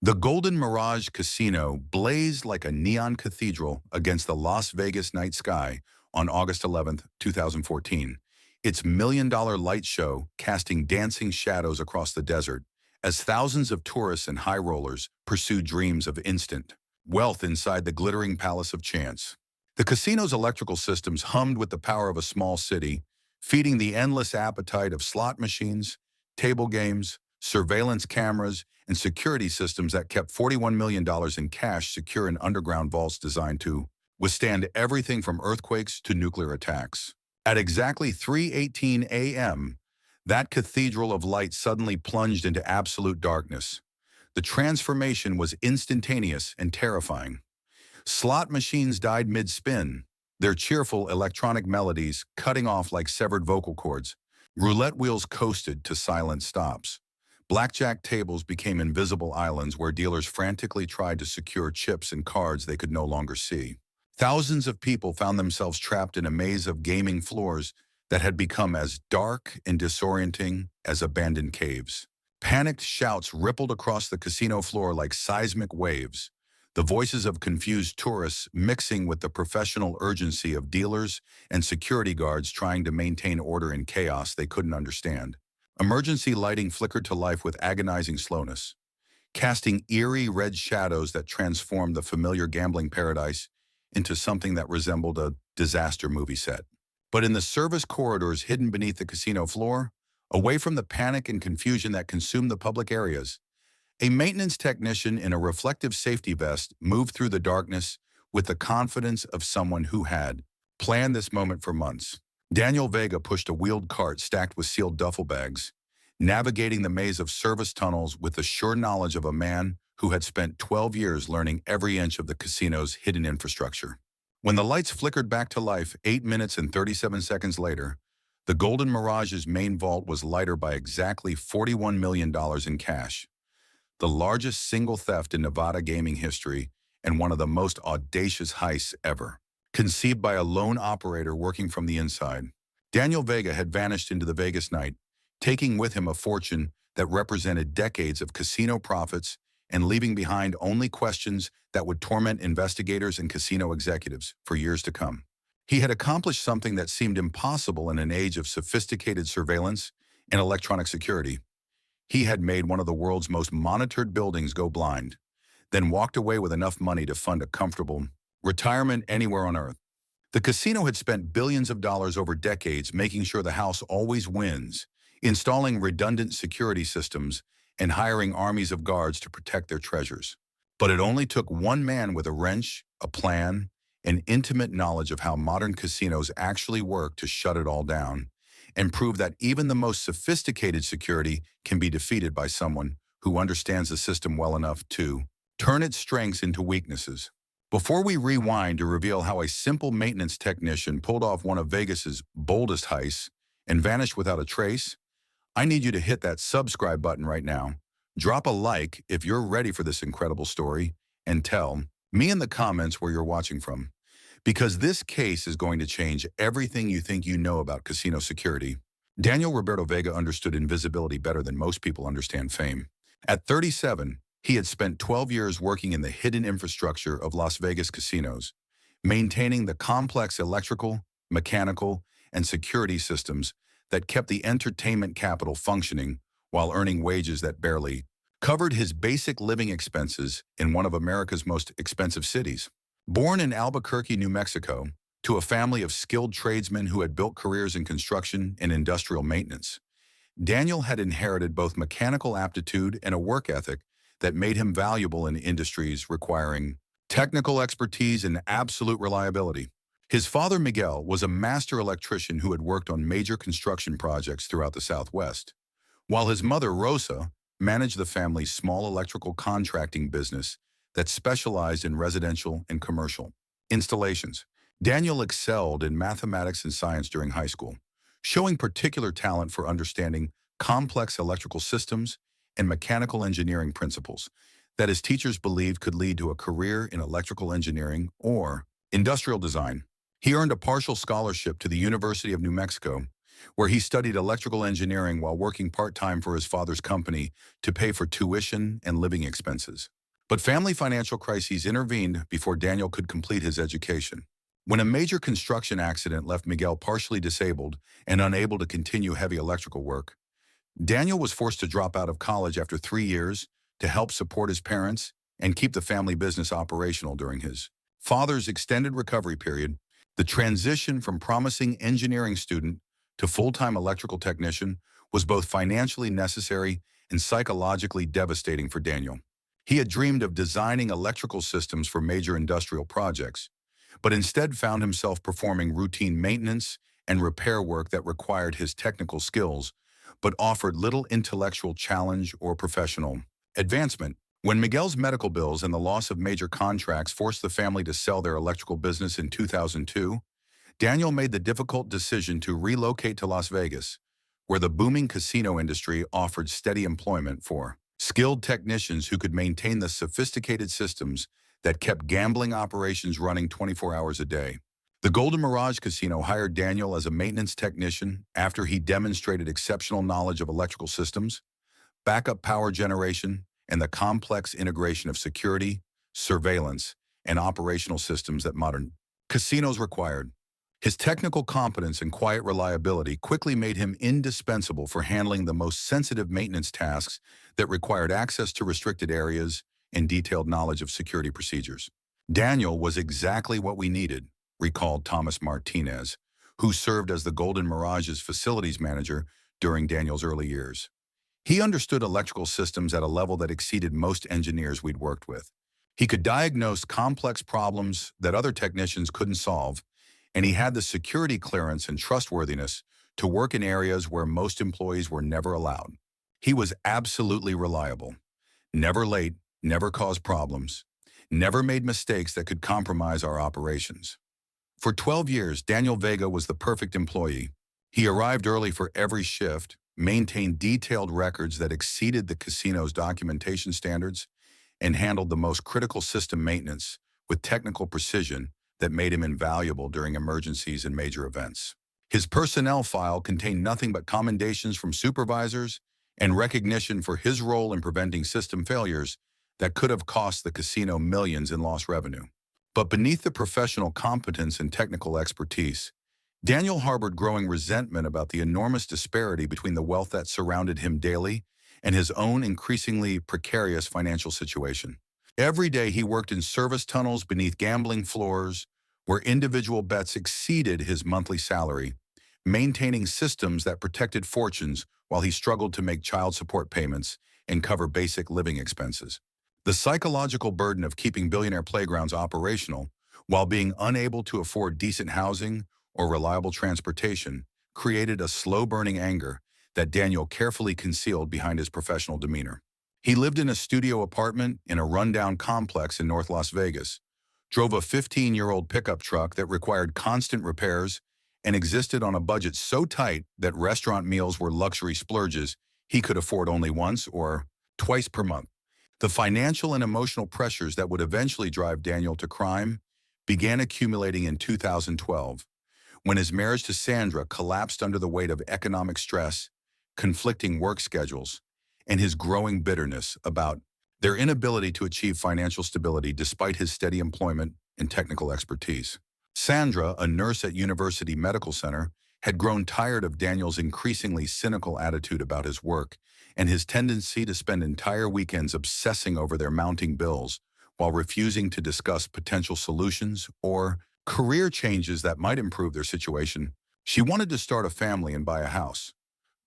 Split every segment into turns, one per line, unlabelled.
The Golden Mirage Casino blazed like a neon cathedral against the Las Vegas night sky on August 11th, 2014, its million-dollar light show casting dancing shadows across the desert as thousands of tourists and high rollers pursued dreams of instant wealth inside the glittering palace of chance. The casino's electrical systems hummed with the power of a small city, feeding the endless appetite of slot machines, table games, surveillance cameras, and security systems that kept $41 million in cash secure in underground vaults designed to withstand everything from earthquakes to nuclear attacks. At exactly 3:18 a.m., that cathedral of light suddenly plunged into absolute darkness. The transformation was instantaneous and terrifying. Slot machines died mid-spin, their cheerful electronic melodies cutting off like severed vocal cords. Roulette wheels coasted to silent stops. Blackjack tables became invisible islands where dealers frantically tried to secure chips and cards they could no longer see. Thousands of people found themselves trapped in a maze of gaming floors that had become as dark and disorienting as abandoned caves. Panicked shouts rippled across the casino floor like seismic waves, the voices of confused tourists mixing with the professional urgency of dealers and security guards trying to maintain order in chaos they couldn't understand. Emergency lighting flickered to life with agonizing slowness, casting eerie red shadows that transformed the familiar gambling paradise into something that resembled a disaster movie set. But in the service corridors hidden beneath the casino floor, away from the panic and confusion that consumed the public areas, a maintenance technician in a reflective safety vest moved through the darkness with the confidence of someone who had planned this moment for months. Daniel Vega pushed a wheeled cart stacked with sealed duffel bags, navigating the maze of service tunnels with the sure knowledge of a man who had spent 12 years learning every inch of the casino's hidden infrastructure. When the lights flickered back to life 8 minutes and 37 seconds later, the Golden Mirage's main vault was lighter by exactly $41 million in cash, the largest single theft in Nevada gaming history and one of the most audacious heists ever. Conceived by a lone operator working from the inside, Daniel Vega had vanished into the Vegas night, taking with him a fortune that represented decades of casino profits and leaving behind only questions that would torment investigators and casino executives for years to come. He had accomplished something that seemed impossible in an age of sophisticated surveillance and electronic security. He had made one of the world's most monitored buildings go blind, then walked away with enough money to fund a comfortable retirement anywhere on Earth. The casino had spent billions of dollars over decades making sure the house always wins, installing redundant security systems and hiring armies of guards to protect their treasures. But it only took one man with a wrench, a plan, and intimate knowledge of how modern casinos actually work to shut it all down and prove that even the most sophisticated security can be defeated by someone who understands the system well enough to turn its strengths into weaknesses. Before we rewind to reveal how a simple maintenance technician pulled off one of Vegas's boldest heists and vanished without a trace, I need you to hit that subscribe button right now. Drop a like if you're ready for this incredible story, and tell me in the comments where you're watching from, because this case is going to change everything you think you know about casino security. Daniel Roberto Vega understood invisibility better than most people understand fame. At 37, he had spent 12 years working in the hidden infrastructure of Las Vegas casinos, maintaining the complex electrical, mechanical, and security systems that kept the entertainment capital functioning while earning wages that barely covered his basic living expenses in one of America's most expensive cities. Born in Albuquerque, New Mexico, to a family of skilled tradesmen who had built careers in construction and industrial maintenance, Daniel had inherited both mechanical aptitude and a work ethic that made him valuable in industries requiring technical expertise and absolute reliability. His father, Miguel, was a master electrician who had worked on major construction projects throughout the Southwest, while his mother, Rosa, managed the family's small electrical contracting business that specialized in residential and commercial installations. Daniel excelled in mathematics and science during high school, showing particular talent for understanding complex electrical systems and mechanical engineering principles that his teachers believed could lead to a career in electrical engineering or industrial design. He earned a partial scholarship to the University of New Mexico where he studied electrical engineering while working part-time for his father's company to pay for tuition and living expenses. But family financial crises intervened before Daniel could complete his education. When a major construction accident left Miguel partially disabled and unable to continue heavy electrical work, Daniel was forced to drop out of college after 3 years to help support his parents and keep the family business operational during his father's extended recovery period. The transition from promising engineering student to full-time electrical technician was both financially necessary and psychologically devastating for Daniel. He had dreamed of designing electrical systems for major industrial projects, but instead found himself performing routine maintenance and repair work that required his technical skills, but offered little intellectual challenge or professional advancement. When Miguel's medical bills and the loss of major contracts forced the family to sell their electrical business in 2002, Daniel made the difficult decision to relocate to Las Vegas, where the booming casino industry offered steady employment for skilled technicians who could maintain the sophisticated systems that kept gambling operations running 24 hours a day. The Golden Mirage Casino hired Daniel as a maintenance technician after he demonstrated exceptional knowledge of electrical systems, backup power generation, and the complex integration of security, surveillance, and operational systems that modern casinos required. His technical competence and quiet reliability quickly made him indispensable for handling the most sensitive maintenance tasks that required access to restricted areas and detailed knowledge of security procedures. Daniel was exactly what we needed, recalled Thomas Martinez, who served as the Golden Mirage's facilities manager during Daniel's early years. He understood electrical systems at a level that exceeded most engineers we'd worked with. He could diagnose complex problems that other technicians couldn't solve, and he had the security clearance and trustworthiness to work in areas where most employees were never allowed. He was absolutely reliable, never late, never caused problems, never made mistakes that could compromise our operations. For 12 years, Daniel Vega was the perfect employee. He arrived early for every shift, maintained detailed records that exceeded the casino's documentation standards, and handled the most critical system maintenance with technical precision that made him invaluable during emergencies and major events. His personnel file contained nothing but commendations from supervisors and recognition for his role in preventing system failures that could have cost the casino millions in lost revenue. But beneath the professional competence and technical expertise, Daniel harbored growing resentment about the enormous disparity between the wealth that surrounded him daily and his own increasingly precarious financial situation. Every day he worked in service tunnels beneath gambling floors where individual bets exceeded his monthly salary, maintaining systems that protected fortunes while he struggled to make child support payments and cover basic living expenses. The psychological burden of keeping billionaire playgrounds operational while being unable to afford decent housing or reliable transportation created a slow-burning anger that Daniel carefully concealed behind his professional demeanor. He lived in a studio apartment in a rundown complex in North Las Vegas, drove a 15-year-old pickup truck that required constant repairs, and existed on a budget so tight that restaurant meals were luxury splurges he could afford only once or twice per month. The financial and emotional pressures that would eventually drive Daniel to crime began accumulating in 2012, when his marriage to Sandra collapsed under the weight of economic stress, conflicting work schedules, and his growing bitterness about their inability to achieve financial stability despite his steady employment and technical expertise. Sandra, a nurse at University Medical Center, had grown tired of Daniel's increasingly cynical attitude about his work and his tendency to spend entire weekends obsessing over their mounting bills while refusing to discuss potential solutions or career changes that might improve their situation. She wanted to start a family and buy a house.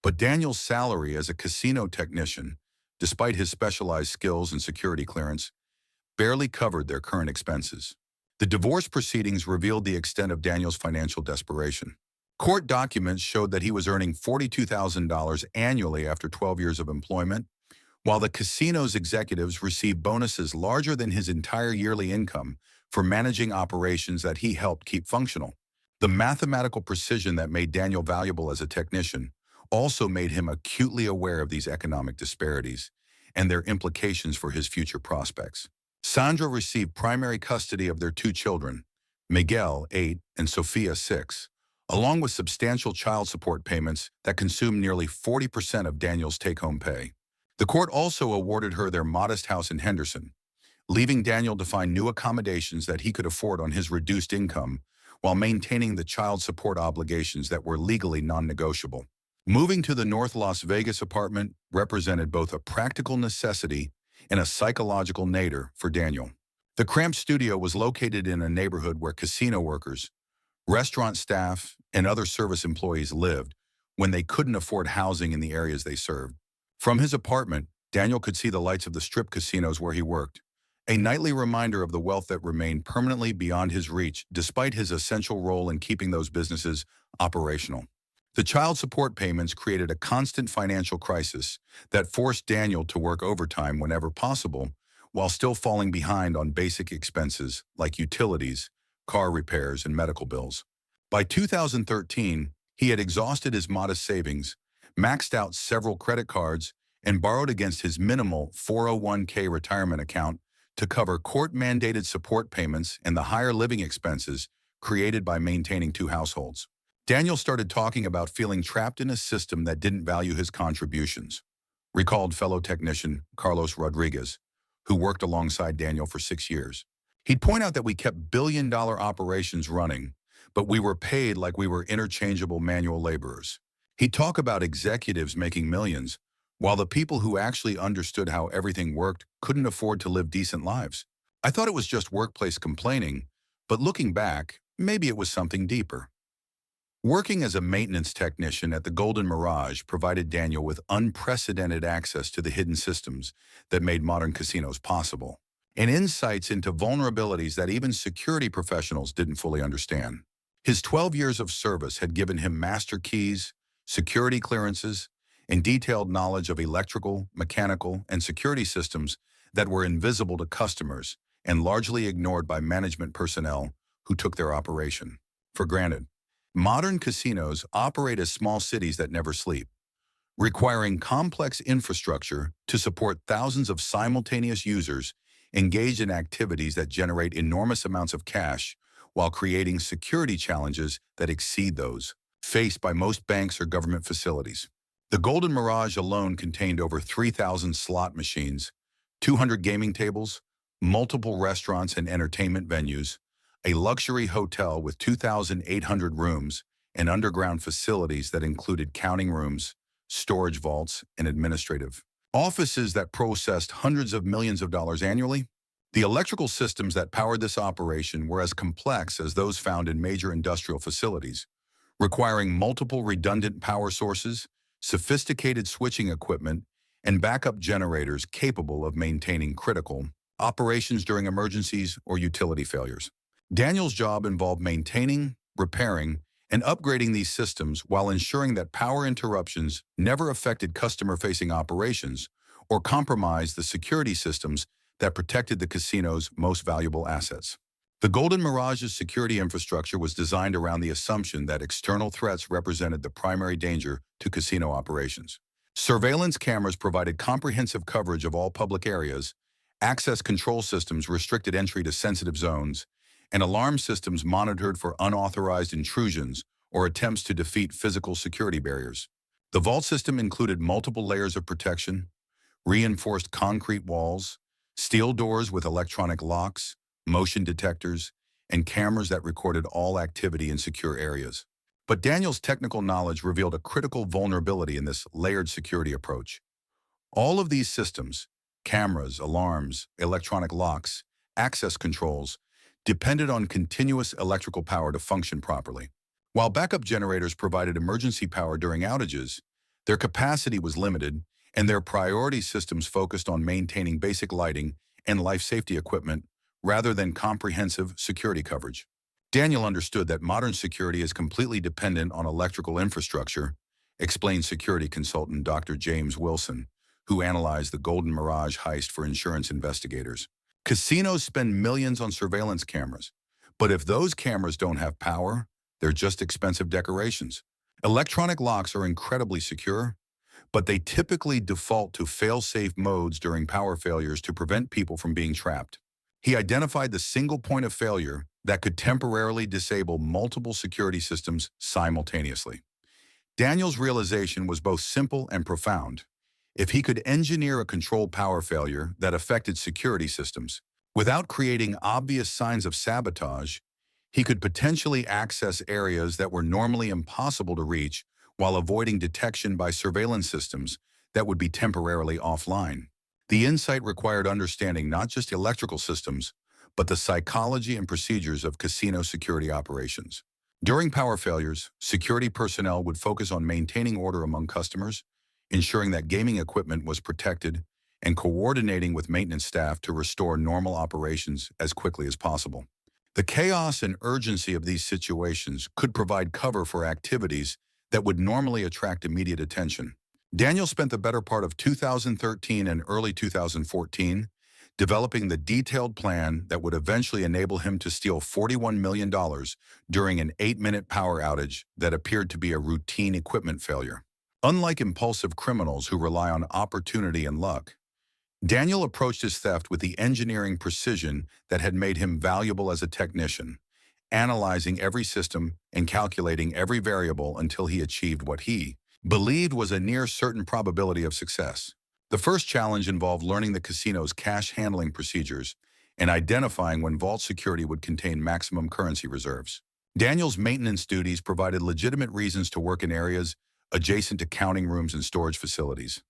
But Daniel's salary as a casino technician, despite his specialized skills and security clearance, barely covered their current expenses. The divorce proceedings revealed the extent of Daniel's financial desperation. Court documents showed that he was earning $42,000 annually after 12 years of employment, while the casino's executives received bonuses larger than his entire yearly income for managing operations that he helped keep functional. The mathematical precision that made Daniel valuable as a technician also made him acutely aware of these economic disparities and their implications for his future prospects. Sandra received primary custody of their two children, Miguel, 8, and Sofia, 6, along with substantial child support payments that consumed nearly 40% of Daniel's take-home pay. The court also awarded her their modest house in Henderson, leaving Daniel to find new accommodations that he could afford on his reduced income while maintaining the child support obligations that were legally non-negotiable. Moving to the North Las Vegas apartment represented both a practical necessity and a psychological nadir for Daniel. The cramped studio was located in a neighborhood where casino workers, restaurant staff, and other service employees lived when they couldn't afford housing in the areas they served. From his apartment, Daniel could see the lights of the strip casinos where he worked, a nightly reminder of the wealth that remained permanently beyond his reach despite his essential role in keeping those businesses operational. The child support payments created a constant financial crisis that forced Daniel to work overtime whenever possible, while still falling behind on basic expenses like utilities, car repairs, and medical bills. By 2013, he had exhausted his modest savings, maxed out several credit cards, and borrowed against his minimal 401k retirement account to cover court-mandated support payments and the higher living expenses created by maintaining two households. Daniel started talking about feeling trapped in a system that didn't value his contributions, recalled fellow technician Carlos Rodriguez, who worked alongside Daniel for 6 years. He'd point out that we kept billion-dollar operations running, but we were paid like we were interchangeable manual laborers. He'd talk about executives making millions, while the people who actually understood how everything worked couldn't afford to live decent lives. I thought it was just workplace complaining, but looking back, maybe it was something deeper. Working as a maintenance technician at the Golden Mirage provided Daniel with unprecedented access to the hidden systems that made modern casinos possible, and insights into vulnerabilities that even security professionals didn't fully understand. His 12 years of service had given him master keys, security clearances, and detailed knowledge of electrical, mechanical, and security systems that were invisible to customers and largely ignored by management personnel who took their operation for granted. Modern casinos operate as small cities that never sleep, requiring complex infrastructure to support thousands of simultaneous users engaged in activities that generate enormous amounts of cash while creating security challenges that exceed those faced by most banks or government facilities. The Golden Mirage alone contained over 3,000 slot machines, 200 gaming tables, multiple restaurants and entertainment venues, a luxury hotel with 2,800 rooms, and underground facilities that included counting rooms, storage vaults, and administrative offices that processed hundreds of millions of dollars annually. The electrical systems that powered this operation were as complex as those found in major industrial facilities, requiring multiple redundant power sources, sophisticated switching equipment, and backup generators capable of maintaining critical operations during emergencies or utility failures. Daniel's job involved maintaining, repairing, and upgrading these systems while ensuring that power interruptions never affected customer-facing operations or compromised the security systems that protected the casino's most valuable assets. The Golden Mirage's security infrastructure was designed around the assumption that external threats represented the primary danger to casino operations. Surveillance cameras provided comprehensive coverage of all public areas, access control systems restricted entry to sensitive zones, and alarm systems monitored for unauthorized intrusions or attempts to defeat physical security barriers. The vault system included multiple layers of protection, reinforced concrete walls, steel doors with electronic locks, motion detectors, and cameras that recorded all activity in secure areas. But Daniel's technical knowledge revealed a critical vulnerability in this layered security approach. All of these systems, cameras, alarms, electronic locks, access controls, depended on continuous electrical power to function properly. While backup generators provided emergency power during outages, their capacity was limited, and their priority systems focused on maintaining basic lighting and life safety equipment rather than comprehensive security coverage. Daniel understood that modern security is completely dependent on electrical infrastructure, explained security consultant Dr. James Wilson, who analyzed the Golden Mirage heist for insurance investigators. Casinos spend millions on surveillance cameras, but if those cameras don't have power, they're just expensive decorations. Electronic locks are incredibly secure, but they typically default to fail-safe modes during power failures to prevent people from being trapped. He identified the single point of failure that could temporarily disable multiple security systems simultaneously. Daniel's realization was both simple and profound. If he could engineer a controlled power failure that affected security systems, without creating obvious signs of sabotage, he could potentially access areas that were normally impossible to reach while avoiding detection by surveillance systems that would be temporarily offline. The insight required understanding not just electrical systems, but the psychology and procedures of casino security operations. During power failures, security personnel would focus on maintaining order among customers, ensuring that gaming equipment was protected, and coordinating with maintenance staff to restore normal operations as quickly as possible. The chaos and urgency of these situations could provide cover for activities that would normally attract immediate attention. Daniel spent the better part of 2013 and early 2014 developing the detailed plan that would eventually enable him to steal $41 million during an 8-minute power outage that appeared to be a routine equipment failure. Unlike impulsive criminals who rely on opportunity and luck, Daniel approached his theft with the engineering precision that had made him valuable as a technician, analyzing every system and calculating every variable until he achieved what he believed was a near certain probability of success. The first challenge involved learning the casino's cash handling procedures and identifying when vault security would contain maximum currency reserves. Daniel's maintenance duties provided legitimate reasons to work in areas adjacent to counting rooms and storage facilities,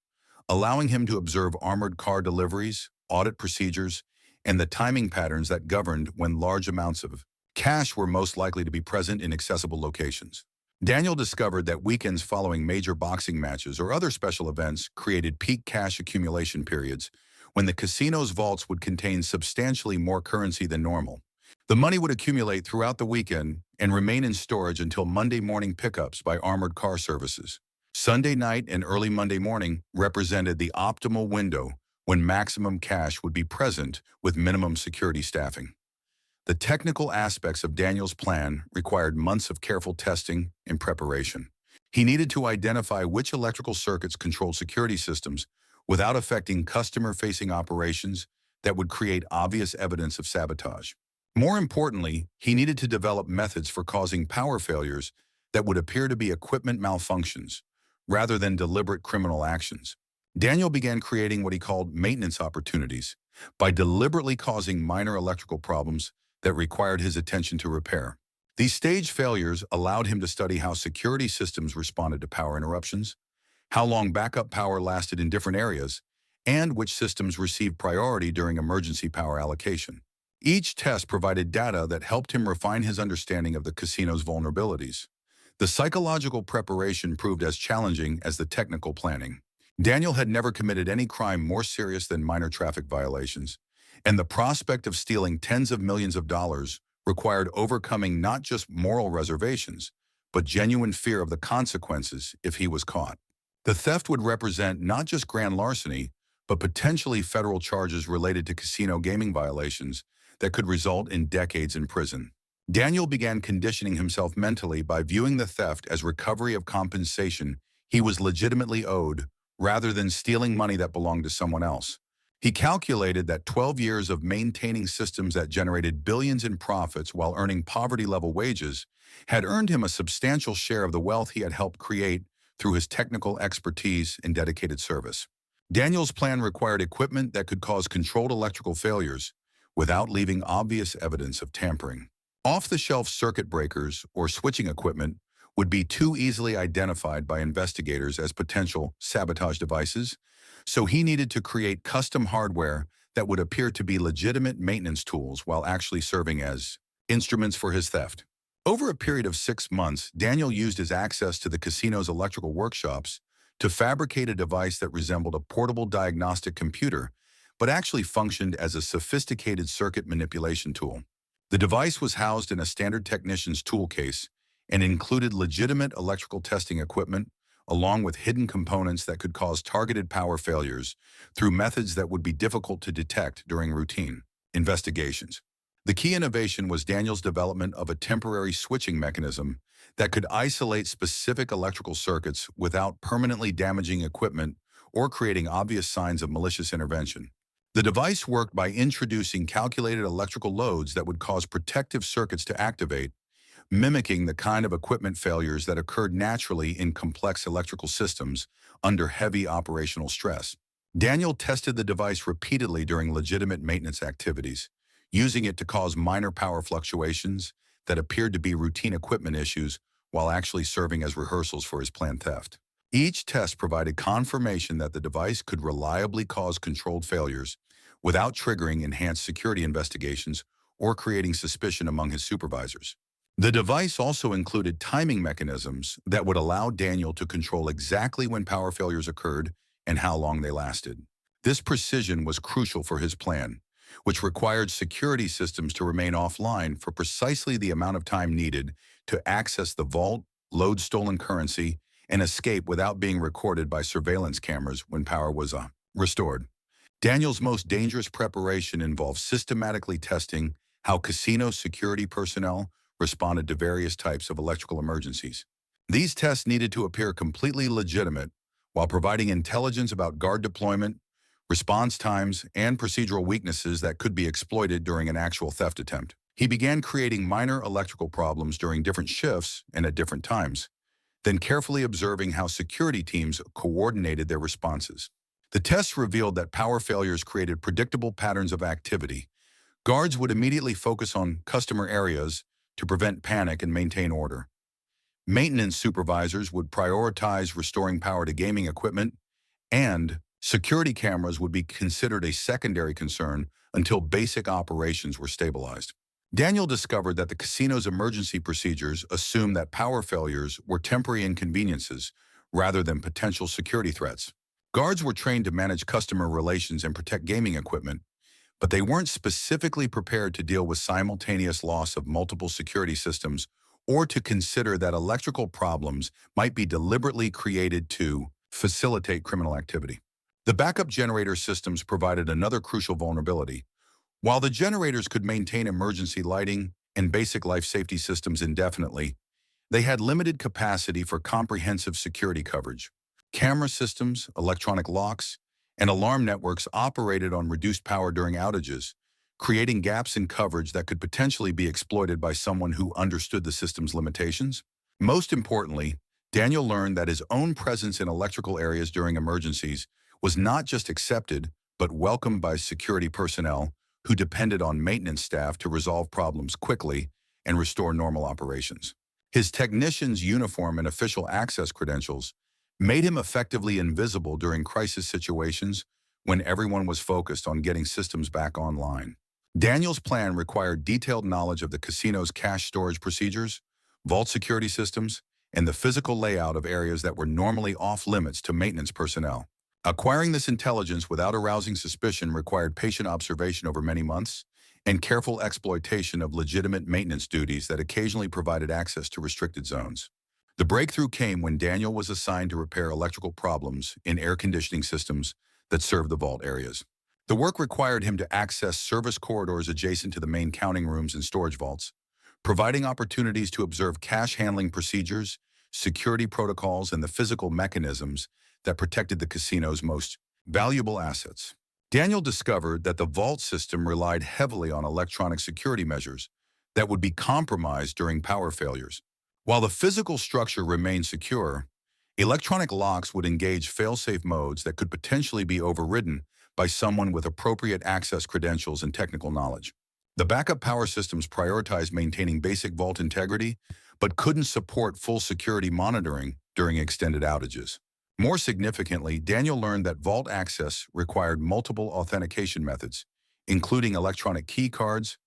allowing him to observe armored car deliveries, audit procedures, and the timing patterns that governed when large amounts of cash were most likely to be present in accessible locations. Daniel discovered that weekends following major boxing matches or other special events created peak cash accumulation periods when the casino's vaults would contain substantially more currency than normal. The money would accumulate throughout the weekend and remain in storage until Monday morning pickups by armored car services. Sunday night and early Monday morning represented the optimal window when maximum cash would be present with minimum security staffing. The technical aspects of Daniel's plan required months of careful testing and preparation. He needed to identify which electrical circuits controlled security systems without affecting customer-facing operations that would create obvious evidence of sabotage. More importantly, he needed to develop methods for causing power failures that would appear to be equipment malfunctions rather than deliberate criminal actions. Daniel began creating what he called maintenance opportunities by deliberately causing minor electrical problems that required his attention to repair. These stage failures allowed him to study how security systems responded to power interruptions, how long backup power lasted in different areas, and which systems received priority during emergency power allocation. Each test provided data that helped him refine his understanding of the casino's vulnerabilities. The psychological preparation proved as challenging as the technical planning. Daniel had never committed any crime more serious than minor traffic violations, and the prospect of stealing tens of millions of dollars required overcoming not just moral reservations, but genuine fear of the consequences if he was caught. The theft would represent not just grand larceny, but potentially federal charges related to casino gaming violations that could result in decades in prison. Daniel began conditioning himself mentally by viewing the theft as recovery of compensation he was legitimately owed rather than stealing money that belonged to someone else. He calculated that 12 years of maintaining systems that generated billions in profits while earning poverty-level wages had earned him a substantial share of the wealth he had helped create through his technical expertise and dedicated service. Daniel's plan required equipment that could cause controlled electrical failures without leaving obvious evidence of tampering. Off-the-shelf circuit breakers or switching equipment would be too easily identified by investigators as potential sabotage devices, so he needed to create custom hardware that would appear to be legitimate maintenance tools while actually serving as instruments for his theft. Over a period of 6 months, Daniel used his access to the casino's electrical workshops to fabricate a device that resembled a portable diagnostic computer, but actually functioned as a sophisticated circuit manipulation tool. The device was housed in a standard technician's tool case and included legitimate electrical testing equipment, along with hidden components that could cause targeted power failures through methods that would be difficult to detect during routine investigations. The key innovation was Daniel's development of a temporary switching mechanism that could isolate specific electrical circuits without permanently damaging equipment or creating obvious signs of malicious intervention. The device worked by introducing calculated electrical loads that would cause protective circuits to activate, mimicking the kind of equipment failures that occurred naturally in complex electrical systems under heavy operational stress. Daniel tested the device repeatedly during legitimate maintenance activities, using it to cause minor power fluctuations that appeared to be routine equipment issues while actually serving as rehearsals for his planned theft. Each test provided confirmation that the device could reliably cause controlled failures without triggering enhanced security investigations or creating suspicion among his supervisors. The device also included timing mechanisms that would allow Daniel to control exactly when power failures occurred and how long they lasted. This precision was crucial for his plan, which required security systems to remain offline for precisely the amount of time needed to access the vault, load stolen currency, and escape without being recorded by surveillance cameras when power was restored. Daniel's most dangerous preparation involved systematically testing how casino security personnel responded to various types of electrical emergencies. These tests needed to appear completely legitimate while providing intelligence about guard deployment, response times, and procedural weaknesses that could be exploited during an actual theft attempt. He began creating minor electrical problems during different shifts and at different times, then carefully observing how security teams coordinated their responses. The tests revealed that power failures created predictable patterns of activity. Guards would immediately focus on customer areas to prevent panic and maintain order. Maintenance supervisors would prioritize restoring power to gaming equipment, and security cameras would be considered a secondary concern until basic operations were stabilized. Daniel discovered that the casino's emergency procedures assumed that power failures were temporary inconveniences rather than potential security threats. Guards were trained to manage customer relations and protect gaming equipment, but they weren't specifically prepared to deal with simultaneous loss of multiple security systems or to consider that electrical problems might be deliberately created to facilitate criminal activity. The backup generator systems provided another crucial vulnerability. While the generators could maintain emergency lighting and basic life safety systems indefinitely, they had limited capacity for comprehensive security coverage. Camera systems, electronic locks, and alarm networks operated on reduced power during outages, creating gaps in coverage that could potentially be exploited by someone who understood the system's limitations. Most importantly, Daniel learned that his own presence in electrical areas during emergencies was not just accepted, but welcomed by security personnel who depended on maintenance staff to resolve problems quickly and restore normal operations. His technician's uniform and official access credentials made him effectively invisible during crisis situations when everyone was focused on getting systems back online. Daniel's plan required detailed knowledge of the casino's cash storage procedures, vault security systems, and the physical layout of areas that were normally off-limits to maintenance personnel. Acquiring this intelligence without arousing suspicion required patient observation over many months and careful exploitation of legitimate maintenance duties that occasionally provided access to restricted zones. The breakthrough came when Daniel was assigned to repair electrical problems in air conditioning systems that served the vault areas. The work required him to access service corridors adjacent to the main counting rooms and storage vaults, providing opportunities to observe cash handling procedures, security protocols, and the physical mechanisms that protected the casino's most valuable assets. Daniel discovered that the vault system relied heavily on electronic security measures that would be compromised during power failures. While the physical structure remained secure, electronic locks would engage fail-safe modes that could potentially be overridden by someone with appropriate access credentials and technical knowledge. The backup power systems prioritized maintaining basic vault integrity, but couldn't support full security monitoring during extended outages. More significantly, Daniel learned that vault access required multiple authentication methods, including electronic key cards,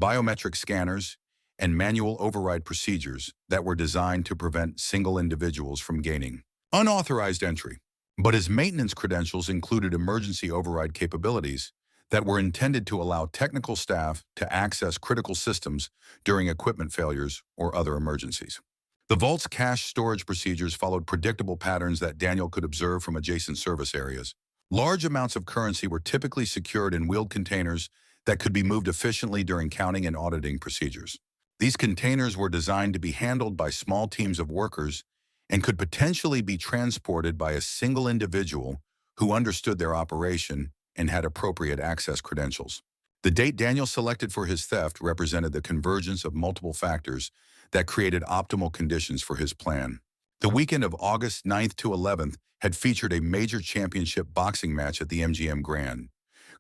biometric scanners, and manual override procedures that were designed to prevent single individuals from gaining unauthorized entry. But his maintenance credentials included emergency override capabilities that were intended to allow technical staff to access critical systems during equipment failures or other emergencies. The vault's cache storage procedures followed predictable patterns that Daniel could observe from adjacent service areas. Large amounts of currency were typically secured in wheeled containers that could be moved efficiently during counting and auditing procedures. These containers were designed to be handled by small teams of workers and could potentially be transported by a single individual who understood their operation and had appropriate access credentials. The date Daniel selected for his theft represented the convergence of multiple factors that created optimal conditions for his plan. The weekend of August 9th to 11th had featured a major championship boxing match at the MGM Grand,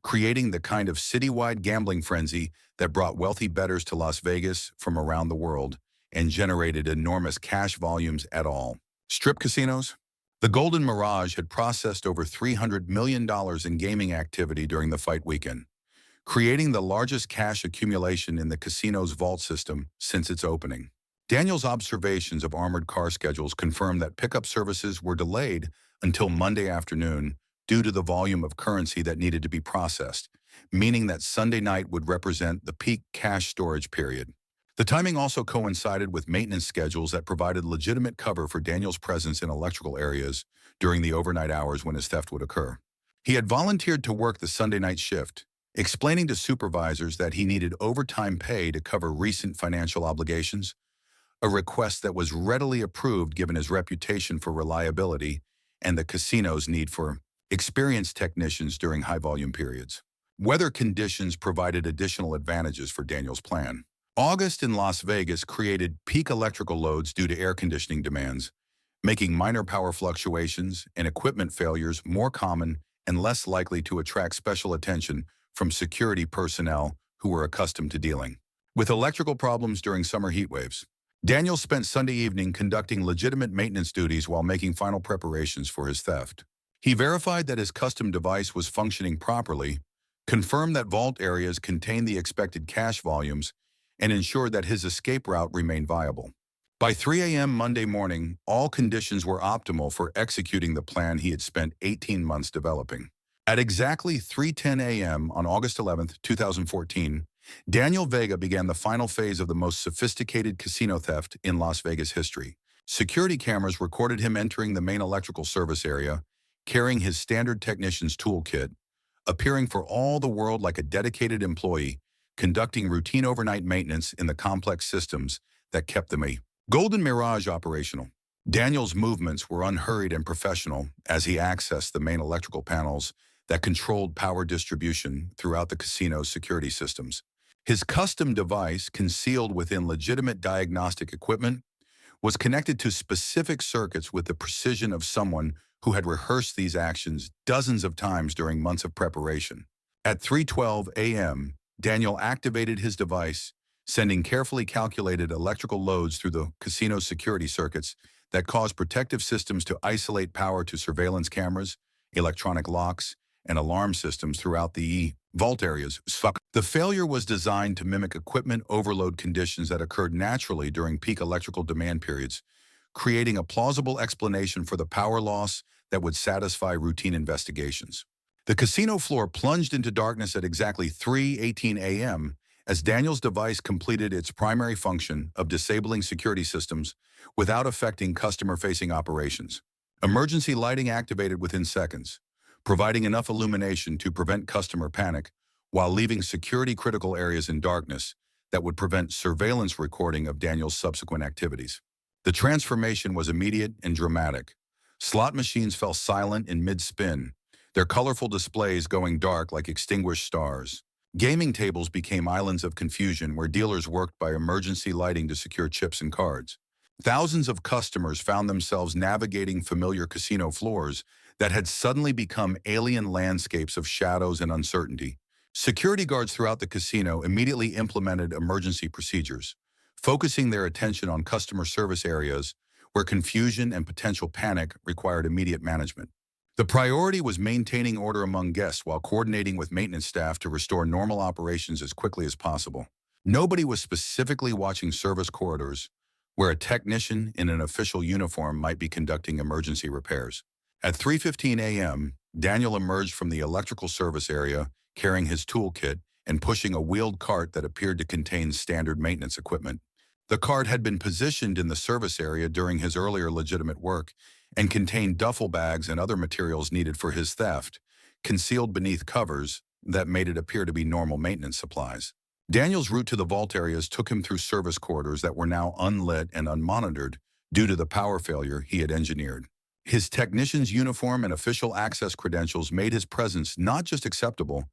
creating the kind of citywide gambling frenzy that brought wealthy bettors to Las Vegas from around the world and generated enormous cash volumes at all. Strip casinos? The Golden Mirage had processed over $300 million in gaming activity during the fight weekend, creating the largest cash accumulation in the casino's vault system since its opening. Daniel's observations of armored car schedules confirmed that pickup services were delayed until Monday afternoon due to the volume of currency that needed to be processed, meaning that Sunday night would represent the peak cash storage period. The timing also coincided with maintenance schedules that provided legitimate cover for Daniel's presence in electrical areas during the overnight hours when his theft would occur. He had volunteered to work the Sunday night shift, explaining to supervisors that he needed overtime pay to cover recent financial obligations, a request that was readily approved given his reputation for reliability and the casino's need for experienced technicians during high-volume periods. Weather conditions provided additional advantages for Daniel's plan. August in Las Vegas created peak electrical loads due to air conditioning demands, making minor power fluctuations and equipment failures more common and less likely to attract special attention from security personnel who were accustomed to dealing with electrical problems during summer heat waves. Daniel spent Sunday evening conducting legitimate maintenance duties while making final preparations for his theft. He verified that his custom device was functioning properly, confirmed that vault areas contained the expected cash volumes, and ensured that his escape route remained viable. By 3 a.m. Monday morning, all conditions were optimal for executing the plan he had spent 18 months developing. At exactly 3:10 a.m. on August 11, 2014, Daniel Vega began the final phase of the most sophisticated casino theft in Las Vegas history. Security cameras recorded him entering the main electrical service area, carrying his standard technician's toolkit, appearing for all the world like a dedicated employee, conducting routine overnight maintenance in the complex systems that kept them a Golden Mirage operational. Daniel's movements were unhurried and professional as he accessed the main electrical panels that controlled power distribution throughout the casino's security systems. His custom device, concealed within legitimate diagnostic equipment, was connected to specific circuits with the precision of someone who had rehearsed these actions dozens of times during months of preparation. At 3:12 a.m., Daniel activated his device, sending carefully calculated electrical loads through the casino security circuits that caused protective systems to isolate power to surveillance cameras, electronic locks, and alarm systems throughout the vault areas. The failure was designed to mimic equipment overload conditions that occurred naturally during peak electrical demand periods, creating a plausible explanation for the power loss that would satisfy routine investigations. The casino floor plunged into darkness at exactly 3:18 a.m. as Daniel's device completed its primary function of disabling security systems without affecting customer-facing operations. Emergency lighting activated within seconds, providing enough illumination to prevent customer panic while leaving security-critical areas in darkness that would prevent surveillance recording of Daniel's subsequent activities. The transformation was immediate and dramatic. Slot machines fell silent in mid-spin, their colorful displays going dark like extinguished stars. Gaming tables became islands of confusion where dealers worked by emergency lighting to secure chips and cards. Thousands of customers found themselves navigating familiar casino floors that had suddenly become alien landscapes of shadows and uncertainty. Security guards throughout the casino immediately implemented emergency procedures, focusing their attention on customer service areas where confusion and potential panic required immediate management. The priority was maintaining order among guests while coordinating with maintenance staff to restore normal operations as quickly as possible. Nobody was specifically watching service corridors, where a technician in an official uniform might be conducting emergency repairs. At 3:15 a.m., Daniel emerged from the electrical service area, carrying his toolkit and pushing a wheeled cart that appeared to contain standard maintenance equipment. The cart had been positioned in the service area during his earlier legitimate work and contained duffel bags and other materials needed for his theft, concealed beneath covers that made it appear to be normal maintenance supplies. Daniel's route to the vault areas took him through service corridors that were now unlit and unmonitored due to the power failure he had engineered. His technician's uniform and official access credentials made his presence not just acceptable,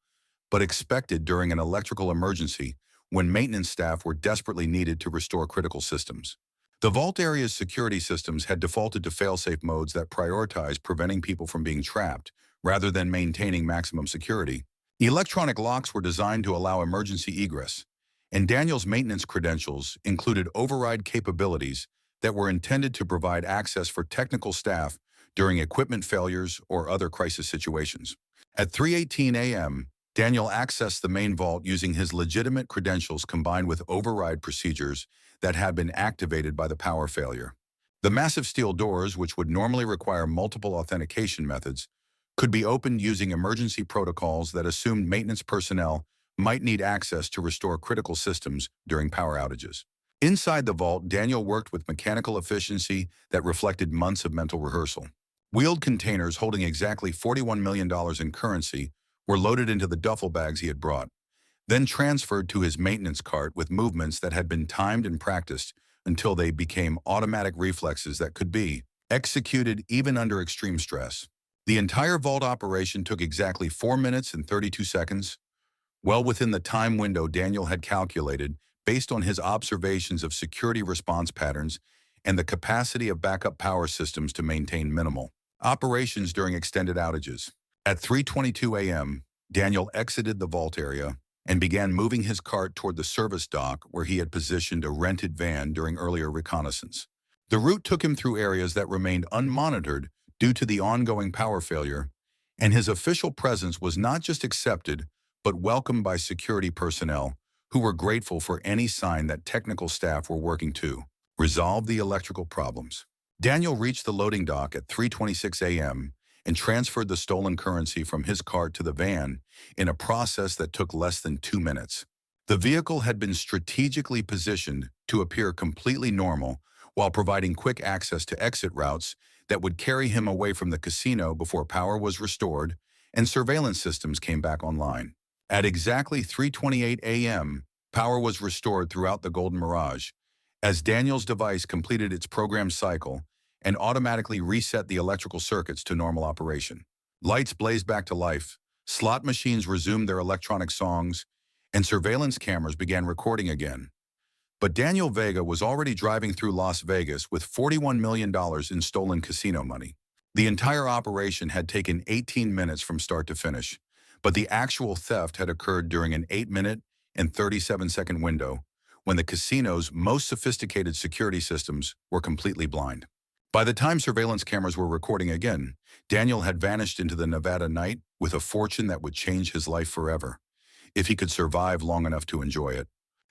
but expected during an electrical emergency when maintenance staff were desperately needed to restore critical systems. The vault area's security systems had defaulted to fail-safe modes that prioritized preventing people from being trapped rather than maintaining maximum security. Electronic locks were designed to allow emergency egress, and Daniel's maintenance credentials included override capabilities that were intended to provide access for technical staff during equipment failures or other crisis situations. At 3:18 a.m., Daniel accessed the main vault using his legitimate credentials combined with override procedures that had been activated by the power failure. The massive steel doors, which would normally require multiple authentication methods, could be opened using emergency protocols that assumed maintenance personnel might need access to restore critical systems during power outages. Inside the vault, Daniel worked with mechanical efficiency that reflected months of mental rehearsal. Wheeled containers holding exactly $41 million in currency were loaded into the duffel bags he had brought, then transferred to his maintenance cart with movements that had been timed and practiced until they became automatic reflexes that could be executed even under extreme stress. The entire vault operation took exactly 4 minutes and 32 seconds, well within the time window Daniel had calculated based on his observations of security response patterns and the capacity of backup power systems to maintain minimal operations during extended outages. At 3:22 a.m., Daniel exited the vault area and began moving his cart toward the service dock where he had positioned a rented van during earlier reconnaissance. The route took him through areas that remained unmonitored due to the ongoing power failure, and his official presence was not just accepted, but welcomed by security personnel who were grateful for any sign that technical staff were working to resolve the electrical problems. Daniel reached the loading dock at 3:26 a.m. and transferred the stolen currency from his cart to the van in a process that took less than 2 minutes. The vehicle had been strategically positioned to appear completely normal while providing quick access to exit routes that would carry him away from the casino before power was restored and surveillance systems came back online. At exactly 3:28 a.m., power was restored throughout the Golden Mirage, as Daniel's device completed its program cycle and automatically reset the electrical circuits to normal operation. Lights blazed back to life, slot machines resumed their electronic songs, and surveillance cameras began recording again. But Daniel Vega was already driving through Las Vegas with $41 million in stolen casino money. The entire operation had taken 18 minutes from start to finish, but the actual theft had occurred during an 8-minute and 37-second window when the casino's most sophisticated security systems were completely blind. By the time surveillance cameras were recording again, Daniel had vanished into the Nevada night with a fortune that would change his life forever, if he could survive long enough to enjoy it.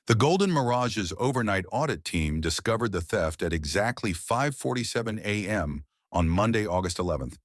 The Golden Mirage's overnight audit team discovered the theft at exactly 5:47 a.m. on Monday, August 11th,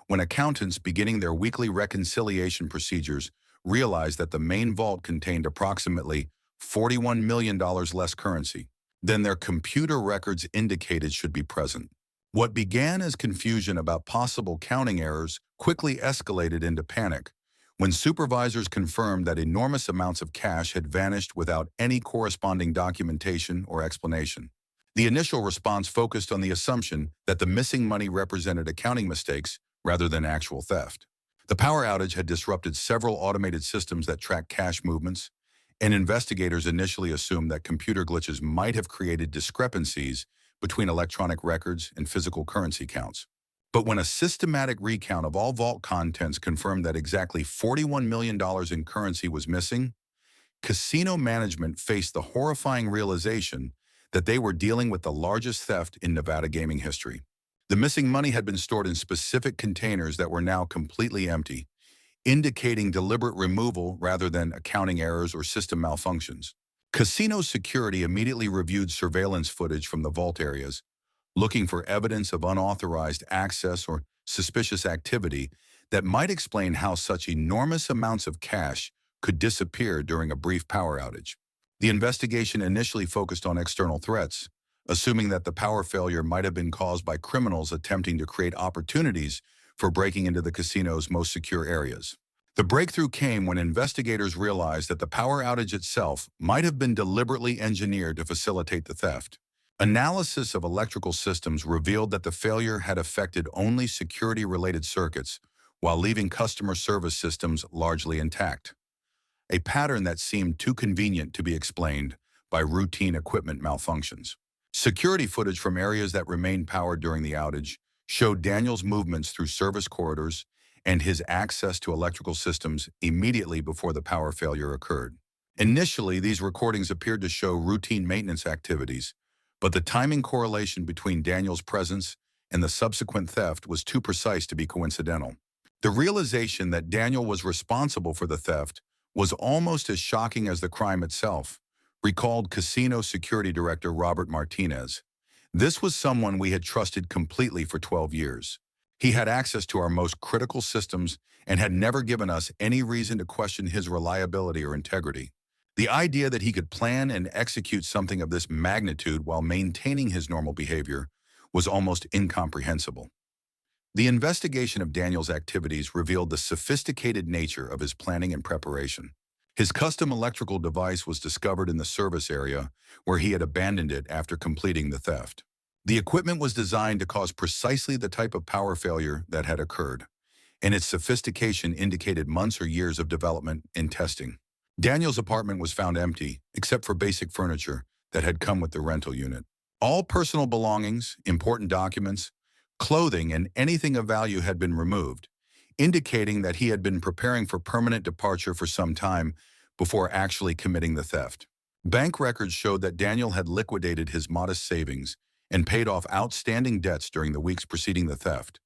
when accountants beginning their weekly reconciliation procedures realized that the main vault contained approximately $41 million less currency than their computer records indicated should be present. What began as confusion about possible counting errors quickly escalated into panic when supervisors confirmed that enormous amounts of cash had vanished without any corresponding documentation or explanation. The initial response focused on the assumption that the missing money represented accounting mistakes rather than actual theft. The power outage had disrupted several automated systems that track cash movements, and investigators initially assumed that computer glitches might have created discrepancies between electronic records and physical currency counts. But when a systematic recount of all vault contents confirmed that exactly $41 million in currency was missing, casino management faced the horrifying realization that they were dealing with the largest theft in Nevada gaming history. The missing money had been stored in specific containers that were now completely empty, indicating deliberate removal rather than accounting errors or system malfunctions. Casino security immediately reviewed surveillance footage from the vault areas, looking for evidence of unauthorized access or suspicious activity that might explain how such enormous amounts of cash could disappear during a brief power outage. The investigation initially focused on external threats, assuming that the power failure might have been caused by criminals attempting to create opportunities for breaking into the casino's most secure areas. The breakthrough came when investigators realized that the power outage itself might have been deliberately engineered to facilitate the theft. Analysis of electrical systems revealed that the failure had affected only security-related circuits, while leaving customer service systems largely intact, a pattern that seemed too convenient to be explained by routine equipment malfunctions. Security footage from areas that remained powered during the outage showed Daniel's movements through service corridors and his access to electrical systems immediately before the power failure occurred. Initially, these recordings appeared to show routine maintenance activities, but the timing correlation between Daniel's presence and the subsequent theft was too precise to be coincidental. The realization that Daniel was responsible for the theft was almost as shocking as the crime itself, recalled casino security director Robert Martinez. This was someone we had trusted completely for 12 years. He had access to our most critical systems and had never given us any reason to question his reliability or integrity. The idea that he could plan and execute something of this magnitude while maintaining his normal behavior was almost incomprehensible. The investigation of Daniel's activities revealed the sophisticated nature of his planning and preparation. His custom electrical device was discovered in the service area, where he had abandoned it after completing the theft. The equipment was designed to cause precisely the type of power failure that had occurred, and its sophistication indicated months or years of development and testing. Daniel's apartment was found empty, except for basic furniture that had come with the rental unit. All personal belongings, important documents, clothing, and anything of value had been removed, indicating that he had been preparing for permanent departure for some time before actually committing the theft. Bank records showed that Daniel had liquidated his modest savings and paid off outstanding debts during the weeks preceding the theft,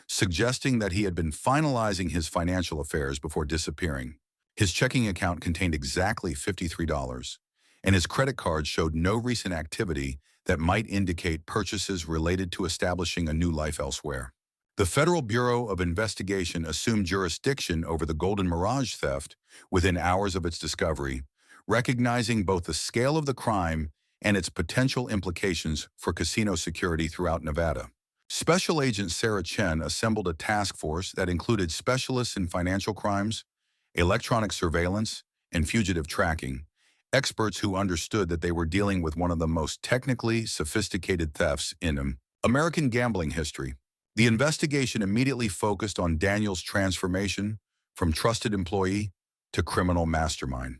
suggesting that he had been finalizing his financial affairs before disappearing. His checking account contained exactly $53, and his credit card showed no recent activity that might indicate purchases related to establishing a new life elsewhere. The Federal Bureau of Investigation assumed jurisdiction over the Golden Mirage theft within hours of its discovery, recognizing both the scale of the crime and its potential implications for casino security throughout Nevada. Special Agent Sarah Chen assembled a task force that included specialists in financial crimes, electronic surveillance, and fugitive tracking, experts who understood that they were dealing with one of the most technically sophisticated thefts in American gambling history. The investigation immediately focused on Daniel's transformation from trusted employee to criminal mastermind,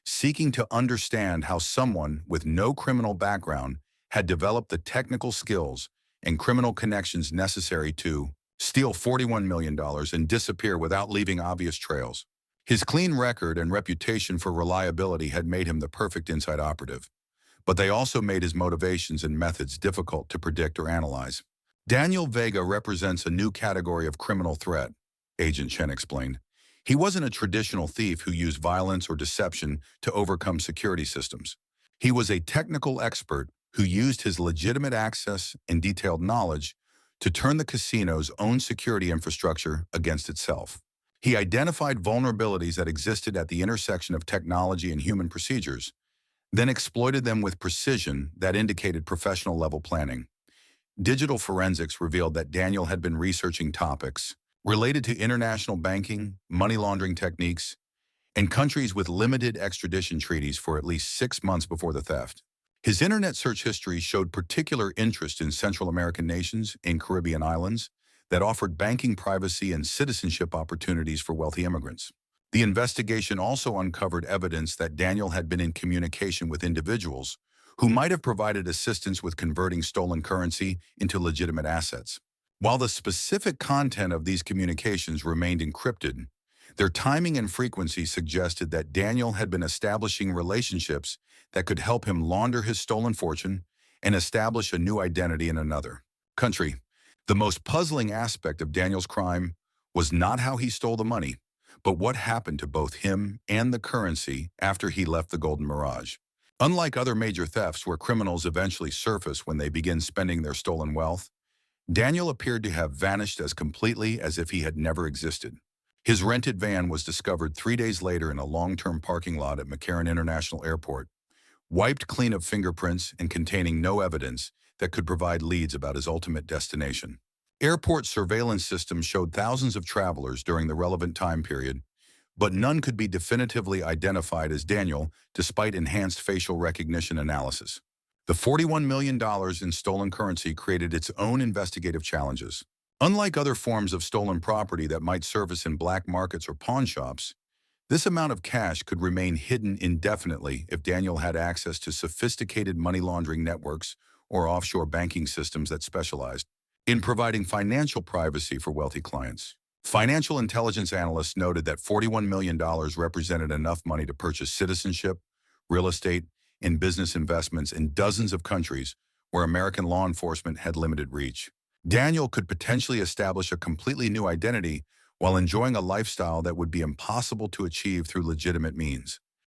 seeking to understand how someone with no criminal background had developed the technical skills and criminal connections necessary to steal $41 million and disappear without leaving obvious trails. His clean record and reputation for reliability had made him the perfect inside operative, but they also made his motivations and methods difficult to predict or analyze. Daniel Vega represents a new category of criminal threat, Agent Chen explained. He wasn't a traditional thief who used violence or deception to overcome security systems. He was a technical expert who used his legitimate access and detailed knowledge to turn the casino's own security infrastructure against itself. He identified vulnerabilities that existed at the intersection of technology and human procedures, then exploited them with precision that indicated professional-level planning. Digital forensics revealed that Daniel had been researching topics related to international banking, money laundering techniques, and countries with limited extradition treaties for at least 6 months before the theft. His internet search history showed particular interest in Central American nations and Caribbean islands that offered banking privacy and citizenship opportunities for wealthy immigrants. The investigation also uncovered evidence that Daniel had been in communication with individuals who might have provided assistance with converting stolen currency into legitimate assets. While the specific content of these communications remained encrypted, their timing and frequency suggested that Daniel had been establishing relationships that could help him launder his stolen fortune and establish a new identity in another country. The most puzzling aspect of Daniel's crime was not how he stole the money, but what happened to both him and the currency after he left the Golden Mirage. Unlike other major thefts where criminals eventually surface when they begin spending their stolen wealth, Daniel appeared to have vanished as completely as if he had never existed. His rented van was discovered 3 days later in a long-term parking lot at McCarran International Airport, wiped clean of fingerprints and containing no evidence that could provide leads about his ultimate destination. Airport surveillance systems showed thousands of travelers during the relevant time period, but none could be definitively identified as Daniel despite enhanced facial recognition analysis. The $41 million in stolen currency created its own investigative challenges. Unlike other forms of stolen property that might surface in black markets or pawn shops, this amount of cash could remain hidden indefinitely if Daniel had access to sophisticated money laundering networks or offshore banking systems that specialized in providing financial privacy for wealthy clients. Financial intelligence analysts noted that $41 million represented enough money to purchase citizenship, real estate, and business investments in dozens of countries where American law enforcement had limited reach. Daniel could potentially establish a completely new identity while enjoying a lifestyle that would be impossible to achieve through legitimate means.